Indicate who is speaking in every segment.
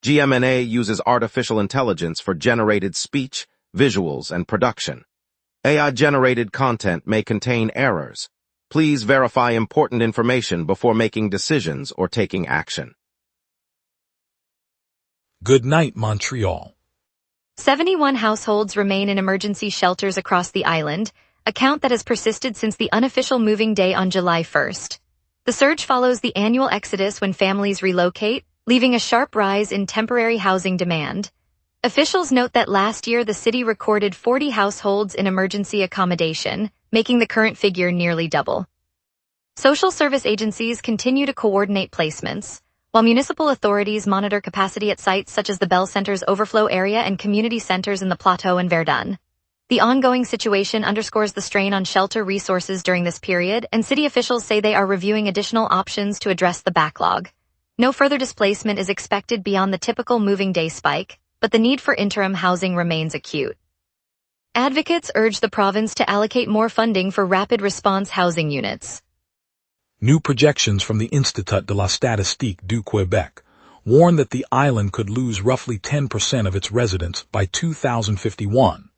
Speaker 1: GMNA uses artificial intelligence for generated speech, visuals, and production. AI-generated content may contain errors. Please verify important information before making decisions or taking action.
Speaker 2: Good night, Montreal.
Speaker 3: 71 households remain in emergency shelters across the island, a count that has persisted since the unofficial moving day on July 1st. The surge follows the annual exodus when families relocate, leaving a sharp rise in temporary housing demand. Officials note that last year the city recorded 40 households in emergency accommodation, making the current figure nearly double. Social service agencies continue to coordinate placements, while municipal authorities monitor capacity at sites such as the Bell Center's overflow area and community centers in the Plateau and Verdun. The ongoing situation underscores the strain on shelter resources during this period, and city officials say they are reviewing additional options to address the backlog. No further displacement is expected beyond the typical moving day spike, but the need for interim housing remains acute. Advocates urge the province to allocate more funding for rapid response housing units.
Speaker 2: New projections from the Institut de la Statistique du Québec warn that the island could lose roughly 10% of its residents by 2051.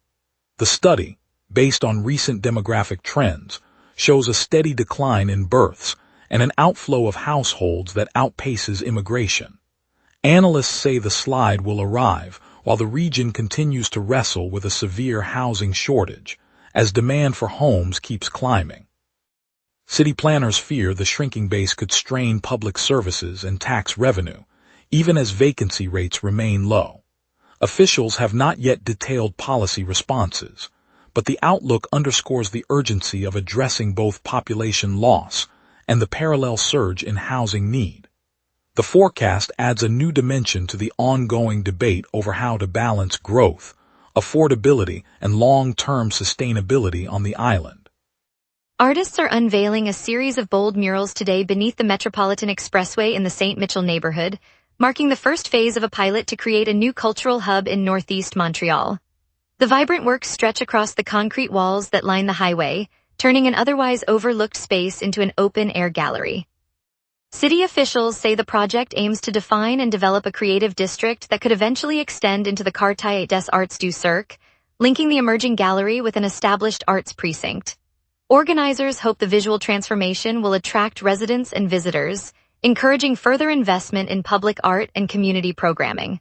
Speaker 2: The study, based on recent demographic trends, shows a steady decline in births and an outflow of households that outpaces immigration. Analysts say the slide will arrive while the region continues to wrestle with a severe housing shortage, as demand for homes keeps climbing. City planners fear the shrinking base could strain public services and tax revenue, even as vacancy rates remain low. Officials have not yet detailed policy responses, but the outlook underscores the urgency of addressing both population loss and the parallel surge in housing need. The forecast adds a new dimension to the ongoing debate over how to balance growth, affordability, and long-term sustainability on the island.
Speaker 3: Artists are unveiling a series of bold murals today beneath the Metropolitan Expressway in the St. Mitchell neighborhood, marking the first phase of a pilot to create a new cultural hub in northeast Montreal. The vibrant works stretch across the concrete walls that line the highway, turning an otherwise overlooked space into an open-air gallery. City officials say the project aims to define and develop a creative district that could eventually extend into the Quartier des Arts du Cirque, linking the emerging gallery with an established arts precinct. Organizers hope the visual transformation will attract residents and visitors, encouraging further investment in public art and community programming.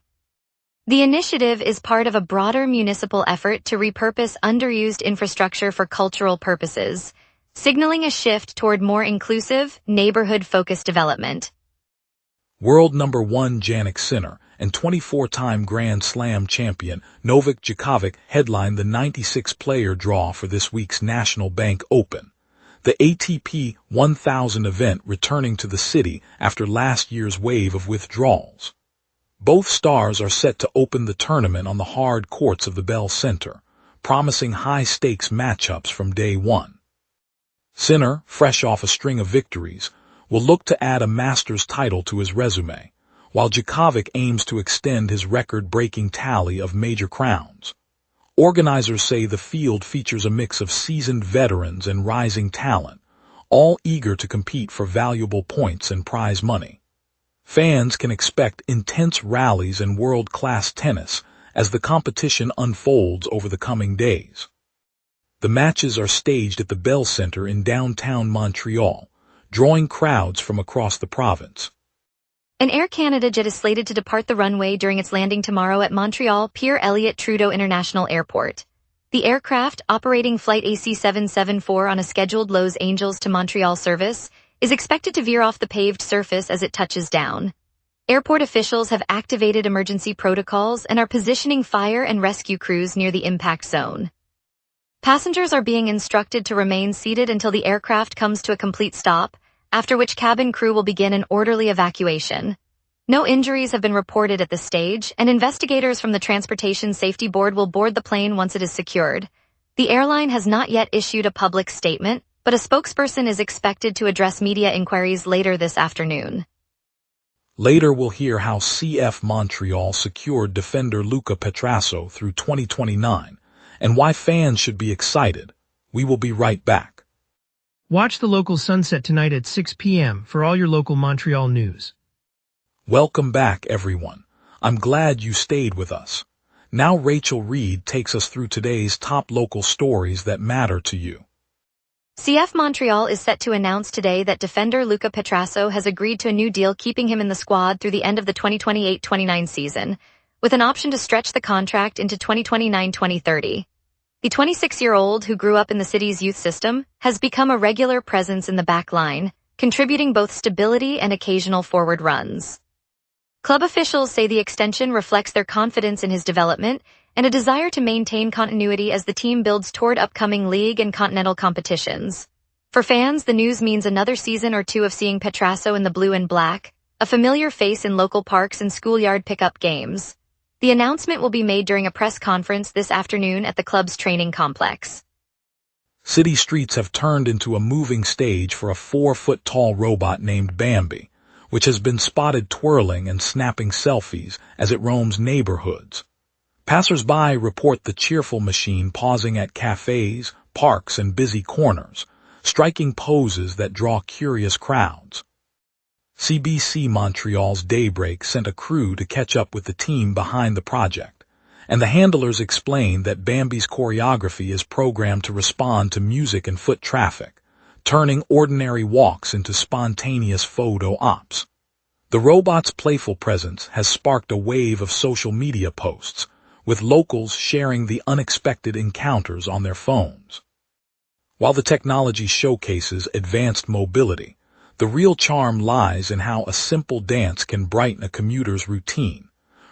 Speaker 3: The initiative is part of a broader municipal effort to repurpose underused infrastructure for cultural purposes, signaling a shift toward more inclusive, neighborhood-focused development.
Speaker 2: World number 1 Jannik Sinner and 24-time Grand Slam champion Novak Djokovic headlined the 96-player draw for this week's National Bank Open, the ATP 1000 event returning to the city after last year's wave of withdrawals. Both stars are set to open the tournament on the hard courts of the Bell Center, promising high-stakes matchups from day one. Sinner, fresh off a string of victories, will look to add a Masters title to his resume, while Djokovic aims to extend his record-breaking tally of major crowns. Organizers say the field features a mix of seasoned veterans and rising talent, all eager to compete for valuable points and prize money. Fans can expect intense rallies and world-class tennis as the competition unfolds over the coming days. The matches are staged at the Bell Center in downtown Montreal, drawing crowds from across the province.
Speaker 3: An Air Canada jet is slated to depart the runway during its landing tomorrow at Montreal Pierre Elliott Trudeau International Airport. The aircraft, operating Flight AC-774 on a scheduled Los Angeles to Montreal service, is expected to veer off the paved surface as it touches down. Airport officials have activated emergency protocols and are positioning fire and rescue crews near the impact zone. Passengers are being instructed to remain seated until the aircraft comes to a complete stop, after which cabin crew will begin an orderly evacuation. No injuries have been reported at this stage, and investigators from the Transportation Safety Board will board the plane once it is secured. The airline has not yet issued a public statement, but a spokesperson is expected to address media inquiries later this afternoon.
Speaker 2: Later we'll hear how CF Montreal secured defender Luca Petrasso through 2029, and why fans should be excited. We will be right back.
Speaker 4: Watch the local sunset tonight at 6 p.m. for all your local Montreal news.
Speaker 2: Welcome back, everyone. I'm glad you stayed with us. Now Rachel Reed takes us through today's top local stories that matter to you.
Speaker 3: CF Montreal is set to announce today that defender Luca Petrasso has agreed to a new deal keeping him in the squad through the end of the 2028-29 season, with an option to stretch the contract into 2029-2030. The 26-year-old, who grew up in the city's youth system, has become a regular presence in the back line, contributing both stability and occasional forward runs. Club officials say the extension reflects their confidence in his development and a desire to maintain continuity as the team builds toward upcoming league and continental competitions. For fans, the news means another season or two of seeing Petrasso in the blue and black, a familiar face in local parks and schoolyard pickup games. The announcement will be made during a press conference this afternoon at the club's training complex.
Speaker 2: City streets have turned into a moving stage for a 4-foot-tall robot named Bambi, which has been spotted twirling and snapping selfies as it roams neighborhoods. Passers-by report the cheerful machine pausing at cafes, parks, and busy corners, striking poses that draw curious crowds. CBC Montreal's Daybreak sent a crew to catch up with the team behind the project, and the handlers explained that Bambi's choreography is programmed to respond to music and foot traffic, turning ordinary walks into spontaneous photo ops. The robot's playful presence has sparked a wave of social media posts, with locals sharing the unexpected encounters on their phones. While the technology showcases advanced mobility, the real charm lies in how a simple dance can brighten a commuter's routine,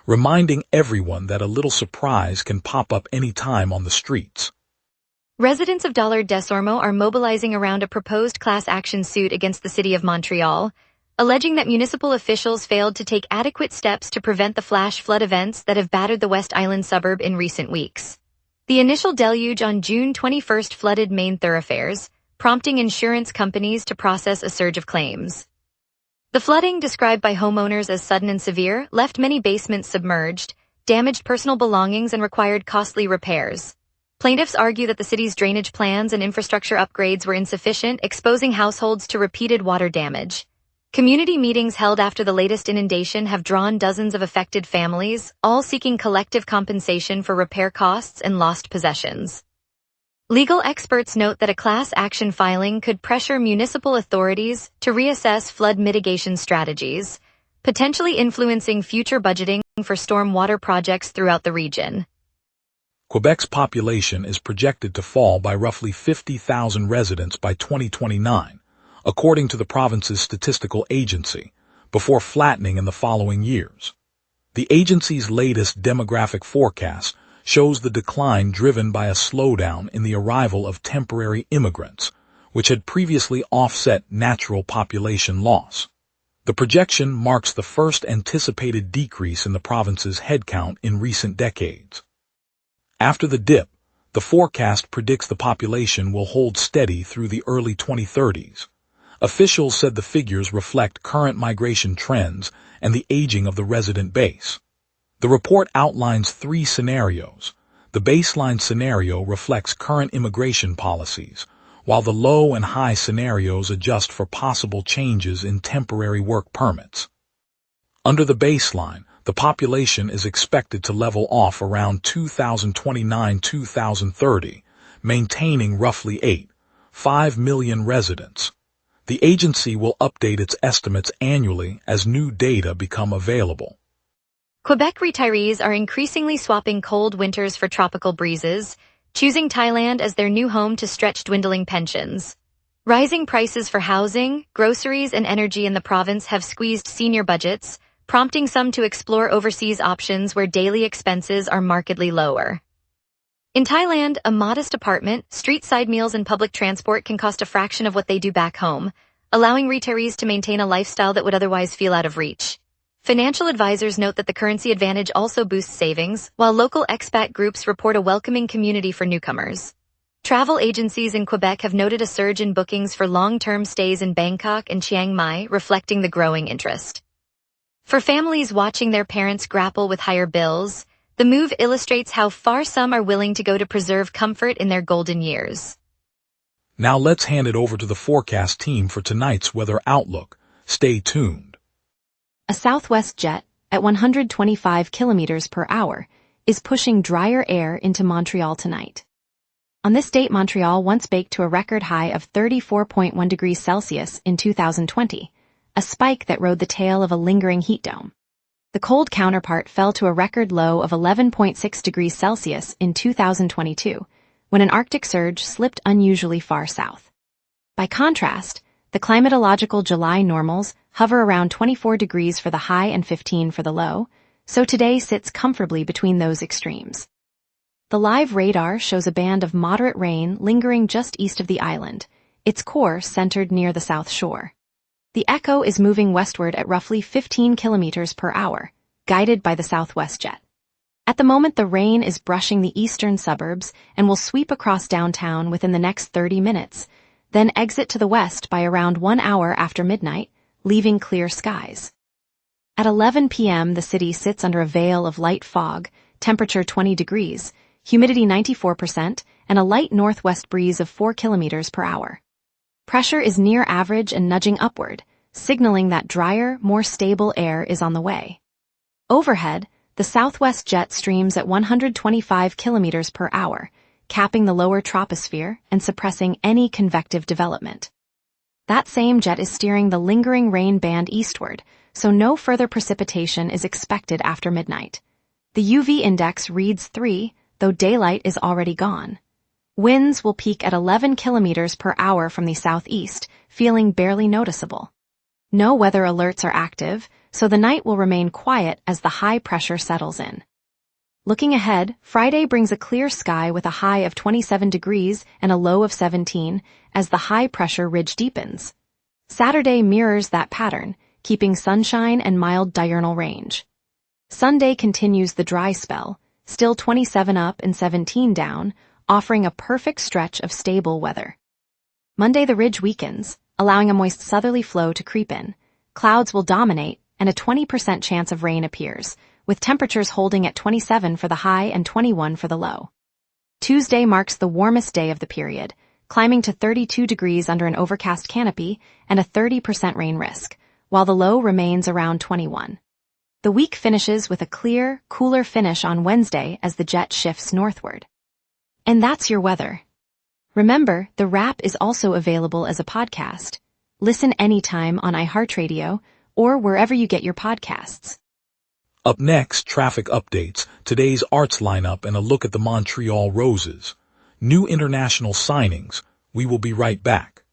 Speaker 2: reminding everyone that a little surprise can pop up any time on the streets.
Speaker 3: Residents of Dollard-Desormeaux are mobilizing around a proposed class action suit against the city of Montreal, alleging that municipal officials failed to take adequate steps to prevent the flash flood events that have battered the West Island suburb in recent weeks. The initial deluge on June 21 flooded main thoroughfares, prompting insurance companies to process a surge of claims. The flooding, described by homeowners as sudden and severe, left many basements submerged, damaged personal belongings, and required costly repairs. Plaintiffs argue that the city's drainage plans and infrastructure upgrades were insufficient, exposing households to repeated water damage. Community meetings held after the latest inundation have drawn dozens of affected families, all seeking collective compensation for repair costs and lost possessions. Legal experts note that a class action filing could pressure municipal authorities to reassess flood mitigation strategies, potentially influencing future budgeting for stormwater projects throughout the region.
Speaker 2: Quebec's population is projected to fall by roughly 50,000 residents by 2029, according to the province's statistical agency, before flattening in the following years. The agency's latest demographic forecast shows the decline driven by a slowdown in the arrival of temporary immigrants, which had previously offset natural population loss. The projection marks the first anticipated decrease in the province's headcount in recent decades. After the dip, the forecast predicts the population will hold steady through the early 2030s. Officials said the figures reflect current migration trends and the aging of the resident base. The report outlines 3 scenarios. The baseline scenario reflects current immigration policies, while the low and high scenarios adjust for possible changes in temporary work permits. Under the baseline, the population is expected to level off around 2029-2030, maintaining roughly 8.5 million residents. The agency will update its estimates annually as new data become available.
Speaker 3: Quebec retirees are increasingly swapping cold winters for tropical breezes, choosing Thailand as their new home to stretch dwindling pensions. Rising prices for housing, groceries, and energy in the province have squeezed senior budgets, prompting some to explore overseas options where daily expenses are markedly lower. In Thailand, a modest apartment, street-side meals, and public transport can cost a fraction of what they do back home, allowing retirees to maintain a lifestyle that would otherwise feel out of reach. Financial advisors note that the currency advantage also boosts savings, while local expat groups report a welcoming community for newcomers. Travel agencies in Quebec have noted a surge in bookings for long-term stays in Bangkok and Chiang Mai, reflecting the growing interest. For families watching their parents grapple with higher bills, the move illustrates how far some are willing to go to preserve comfort in their golden years.
Speaker 2: Now let's hand it over to the forecast team for tonight's weather outlook. Stay tuned.
Speaker 5: A southwest jet, at 125 kilometers per hour, is pushing drier air into Montreal tonight. On this date, Montreal once baked to a record high of 34.1 degrees Celsius in 2020, a spike that rode the tail of a lingering heat dome. The cold counterpart fell to a record low of 11.6 degrees Celsius in 2022, when an Arctic surge slipped unusually far south. By contrast, the climatological July normals hover around 24 degrees for the high and 15 for the low, so today sits comfortably between those extremes. The live radar shows a band of moderate rain lingering just east of the island, its core centered near the south shore. The echo is moving westward at roughly 15 kilometers per hour, guided by the southwest jet. At the moment, the rain is brushing the eastern suburbs and will sweep across downtown within the next 30 minutes, then exit to the west by around 1 hour after midnight, leaving clear skies. At 11 p.m., the city sits under a veil of light fog, temperature 20 degrees, humidity 94%, and a light northwest breeze of 4 kilometers per hour. Pressure is near average and nudging upward, signaling that drier, more stable air is on the way. Overhead, the southwest jet streams at 125 kilometers per hour, capping the lower troposphere and suppressing any convective development. That same jet is steering the lingering rain band eastward, so no further precipitation is expected after midnight. The UV index reads 3, though daylight is already gone. Winds will peak at 11 kilometers per hour from the southeast, feeling barely noticeable. No weather alerts are active, so the night will remain quiet as the high pressure settles in. Looking ahead, Friday brings a clear sky with a high of 27 degrees and a low of 17 as the high pressure ridge deepens. Saturday mirrors that pattern, keeping sunshine and mild diurnal range. Sunday continues the dry spell, still 27 up and 17 down, offering a perfect stretch of stable weather. Monday the ridge weakens, allowing a moist southerly flow to creep in. Clouds will dominate, and a 20% chance of rain appears, with temperatures holding at 27 for the high and 21 for the low. Tuesday marks the warmest day of the period, climbing to 32 degrees under an overcast canopy and a 30% rain risk, while the low remains around 21. The week finishes with a clear, cooler finish on Wednesday as the jet shifts northward. And that's your weather. Remember, the wrap is also available as a podcast. Listen anytime on iHeartRadio or wherever you get your podcasts.
Speaker 2: Up next, traffic updates, today's arts lineup, and a look at the Montreal Roses. New international signings. We will be right back.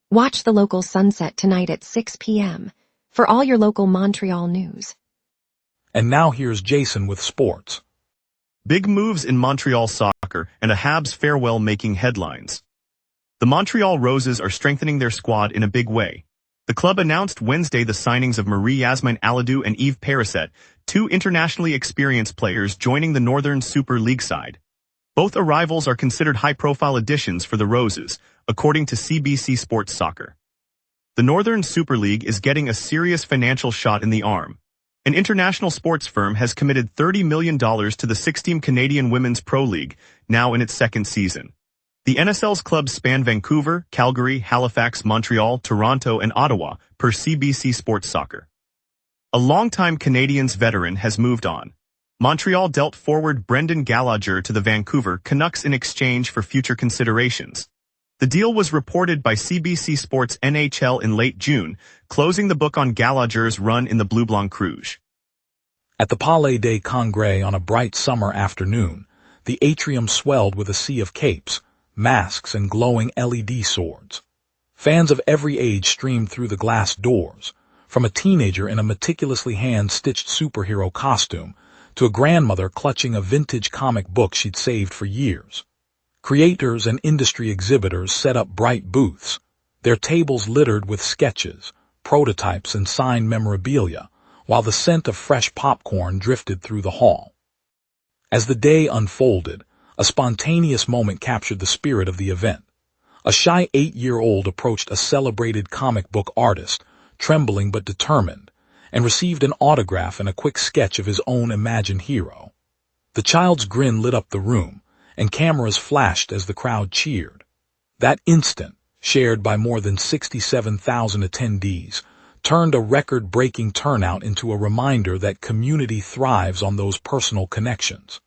Speaker 5: Watch the local sunset tonight at 6 p.m. for all your local Montreal news.
Speaker 2: And now here's Jason with sports.
Speaker 6: Big moves in Montreal soccer and a Habs farewell making headlines. The Montreal Roses are strengthening their squad in a big way. The club announced Wednesday the signings of Marie-Yasmin Aladou and Yves Perisset, two internationally experienced players joining the Northern Super League side. Both arrivals are considered high-profile additions for the Roses, according to CBC Sports Soccer. The Northern Super League is getting a serious financial shot in the arm. An international sports firm has committed $30 million to the 6-team Canadian Women's Pro League, now in its second season. The NSL's clubs span Vancouver, Calgary, Halifax, Montreal, Toronto, and Ottawa, per CBC Sports Soccer. A longtime Canadiens veteran has moved on. Montreal dealt forward Brendan Gallagher to the Vancouver Canucks in exchange for future considerations. The deal was reported by CBC Sports NHL in late June, closing the book on Gallagher's run in the Bleu Blanc Rouge.
Speaker 2: At the Palais des Congrès on a bright summer afternoon, the atrium swelled with a sea of capes, masks, and glowing LED swords. Fans of every age streamed through the glass doors, from a teenager in a meticulously hand-stitched superhero costume to a grandmother clutching a vintage comic book she'd saved for years. Creators and industry exhibitors set up bright booths, their tables littered with sketches, prototypes, and signed memorabilia, while the scent of fresh popcorn drifted through the hall. As the day unfolded, a spontaneous moment captured the spirit of the event. A shy 8-year-old approached a celebrated comic book artist, trembling but determined, and received an autograph and a quick sketch of his own imagined hero. The child's grin lit up the room, and cameras flashed as the crowd cheered. That instant, shared by more than 67,000 attendees, turned a record-breaking turnout into a reminder that community thrives on those personal connections.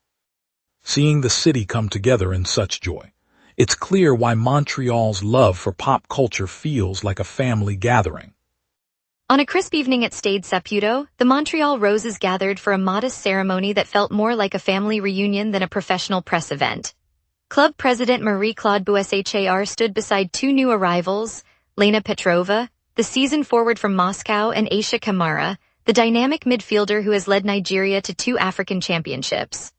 Speaker 2: Seeing the city come together in such joy, it's clear why Montreal's love for pop culture feels like a family gathering.
Speaker 3: On a crisp evening at Stade Saputo, the Montreal Roses gathered for a modest ceremony that felt more like a family reunion than a professional press event. Club president Marie-Claude Boussachar stood beside two new arrivals, Lena Petrova, the season forward from Moscow, and Aisha Kamara, the dynamic midfielder who has led Nigeria to 2 African championships.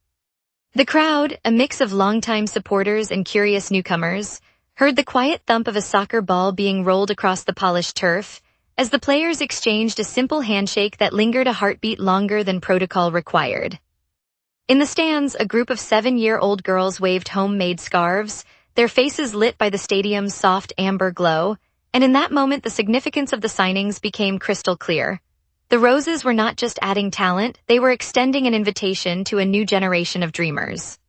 Speaker 3: The crowd, a mix of longtime supporters and curious newcomers, heard the quiet thump of a soccer ball being rolled across the polished turf, as the players exchanged a simple handshake that lingered a heartbeat longer than protocol required. In the stands, a group of 7-year-old girls waved homemade scarves, their faces lit by the stadium's soft amber glow, and in that moment the significance of the signings became crystal clear. The Roses were not just adding talent, they were extending an invitation to a new generation of dreamers.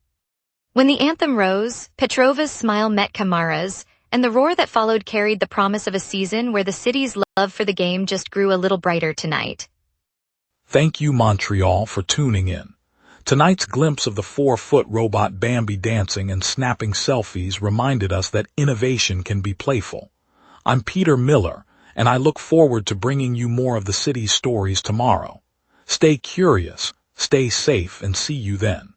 Speaker 3: When the anthem rose, Petrova's smile met Kamara's, and the roar that followed carried the promise of a season where the city's love for the game just grew a little brighter tonight.
Speaker 2: Thank you, Montreal, for tuning in. Tonight's glimpse of the 4-foot robot Bambi dancing and snapping selfies reminded us that innovation can be playful. I'm Peter Miller, and I look forward to bringing you more of the city's stories tomorrow. Stay curious, stay safe, and see you then.